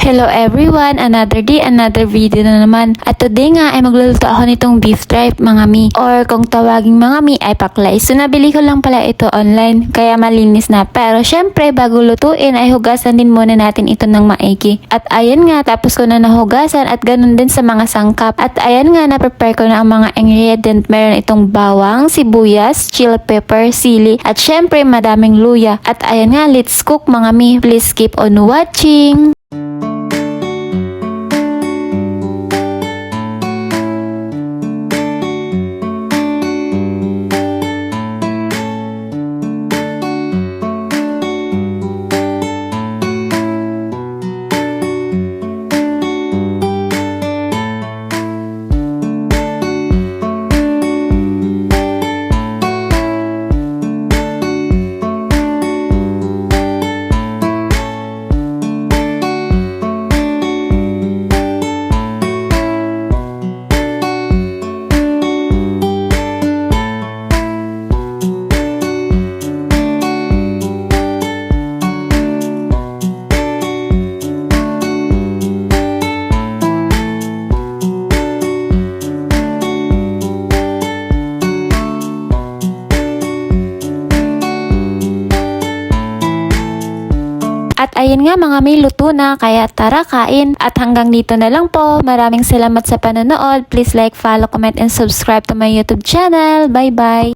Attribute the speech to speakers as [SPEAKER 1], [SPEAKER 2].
[SPEAKER 1] Hello everyone! Another day, another video na naman. At today nga ay magluluto ako nitong beef tripe mga mi. Or kung tawaging mga mi ay paklay. So nabili ko lang pala ito online kaya malinis na. Pero syempre bago lutuin ay hugasan din muna natin ito ng maigi. At ayan nga tapos ko na nahugasan at ganun din sa mga sangkap. At ayan nga na-prepare ko na ang mga ingredient. Meron itong bawang, sibuyas, chili pepper, sili at syempre madaming luya. At ayan nga let's cook mga mi. Please keep on watching! At ayun nga mga may luto na, kaya tara kain. At hanggang dito na lang po. Maraming salamat sa panonood. Please like, follow, comment, and subscribe to my YouTube channel. Bye bye!